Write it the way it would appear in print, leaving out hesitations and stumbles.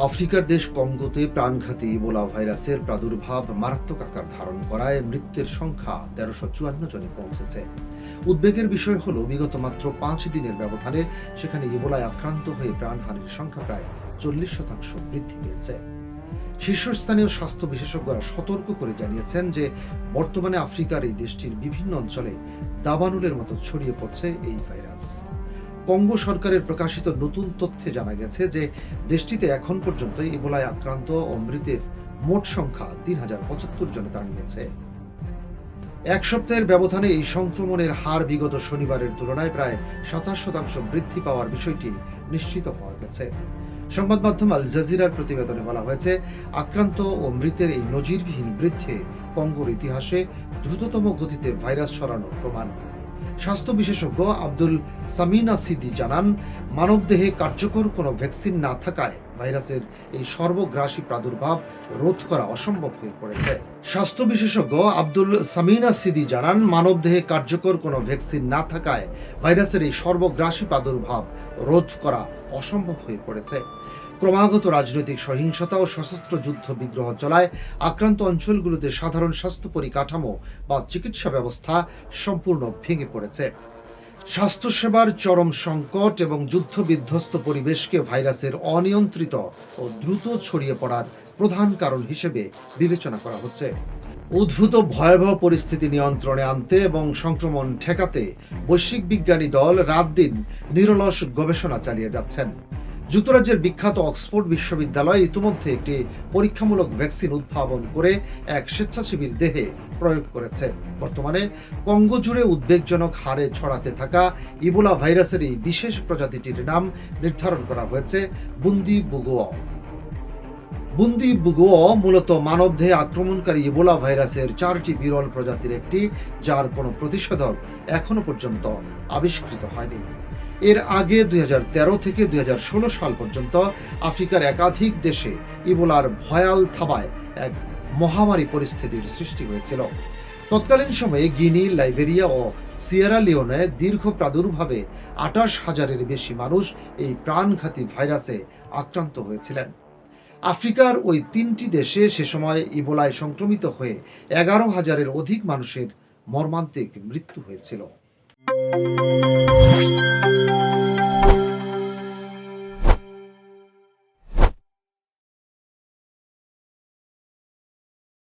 আফ্রিকার দেশ কঙ্গোতে প্রাণঘাতী ইবোলা ভাইরাসের প্রাদুর্ভাব মারাত্মক আকার ধারণ করায় মৃত্যুর সংখ্যা ১৩৫৪ জনে পৌঁছেছে। উদ্বেগের বিষয় হল বিগত মাত্র ৫ দিনের ব্যবধানে সেখানে ইবোলায় আক্রান্ত হয়ে প্রাণহানির সংখ্যা প্রায় ৪০% বৃদ্ধি পেয়েছে। শীর্ষস্থানীয় স্বাস্থ্য বিশেষজ্ঞরা সতর্ক করে জানিয়েছেন যে বর্তমানে আফ্রিকার এই দেশটির বিভিন্ন অঞ্চলে দাবানলের মতো ছড়িয়ে পড়ছে এই ভাইরাস। কঙ্গো সরকারের প্রকাশিত নতুন তথ্যে জানা গেছে যে দেশটিতে এখন পর্যন্ত ইবোলায় আক্রান্ত ও মৃতের মোট সংখ্যা ৩,০৭৫ জনে দাঁড়িয়েছে। এক সপ্তাহের ব্যবধানে এই সংক্রমণের হার বিগত শনিবারের তুলনায় প্রায় ২৭% বৃদ্ধি পাওয়ার বিষয়টি নিশ্চিত হওয়া গেছে। সংবাদ মাধ্যম আল জাজিরার প্রতিবেদনে বলা হয়েছে, আক্রান্ত ও মৃতের এই নজিরবিহীন বৃদ্ধি কঙ্গোর ইতিহাসে দ্রুততম গতিতে ভাইরাস ছড়ানোর প্রমাণ। স্বাস্থ্য বিশেষজ্ঞ আব্দুল সামিনা সিদি জানান, মানবদেহে কার্যকর কোনো ভ্যাকসিন না থাকায় ভাইরাসের এই সর্বগ্রাসী প্রাদুর্ভাব রোধ করা অসম্ভব হয়ে পড়েছে। স্বাস্থ্য বিশেষজ্ঞ আব্দুল সামিনা সিদি জানান, মানবদেহে কার্যকর কোনো ভ্যাকসিন না থাকায় ভাইরাসের এই সর্বগ্রাসী প্রাদুর্ভাব রোধ করা অসম্ভব হয়ে পড়েছে। ক্রমাগত রাজনৈতিক সহিংসতা ও সশস্ত্র যুদ্ধ বিগ্রহ চলায় আক্রান্ত অঞ্চলগুলোতে সাধারণ স্বাস্থ্য পরিকাঠামো বা চিকিৎসা ব্যবস্থা সম্পূর্ণ ভেঙে পড়েছে। স্বাস্থ্যসেবার চরম সংকট এবং যুদ্ধবিধ্বস্ত পরিবেশকে ভাইরাসের অনিয়ন্ত্রিত ও দ্রুত ছড়িয়ে পড়ার প্রধান কারণ হিসেবে বিবেচনা করা হচ্ছে। উদ্ভূত ভয়াবহ পরিস্থিতি নিয়ন্ত্রণে আনতে এবং সংক্রমণ ঠেকাতে বৈশ্বিক বিজ্ঞানী দল রাত দিন নিরলস গবেষণা চালিয়ে যাচ্ছেন। যুক্তরাজ্যের বিখ্যাত অক্সফোর্ড বিশ্ববিদ্যালয় ইতিমধ্যে একটি পরীক্ষামূলক ভ্যাকসিন উদ্ভাবন করে এক স্বেচ্ছাসেবীর দেহে প্রয়োগ করেছে। বর্তমানে কঙ্গো জুড়ে উদ্বেগজনক হারে ছড়াতে থাকা ইবোলা ভাইরাসের এই বিশেষ প্রজাতিটির নাম নির্ধারণ করা হয়েছে বুন্দি বুগোয়া। বুন্দি বুগোয়া মূলত মানবদেহে আক্রমণকারী ইবোলা ভাইরাসের 4টি বিরল প্রজাতির একটি, যার কোনো প্রতিষেধক এখনো পর্যন্ত আবিষ্কৃত হয়নি। এর আগে ২০১৩ থেকে ২০১৬ সাল পর্যন্ত আফ্রিকার একাধিক দেশে ইবোলার ভয়াল থাবায় এক মহামারী পরিস্থিতির সৃষ্টি হয়েছিল। তৎকালীন সময়ে গিনি, লাইবেরিয়া ও সিয়েরা লিওনে দীর্ঘ প্রাদুর্ভাবে ২৮,০০০-এর বেশি মানুষ এই প্রাণঘাতী ভাইরাসে আক্রান্ত হয়েছিলেন। আফ্রিকার ওই 3টি দেশে সে সময় ইবোলায় সংক্রমিত হয়ে ১১,০০০-এর অধিক মানুষের মর্মান্তিক মৃত্যু হয়েছিল।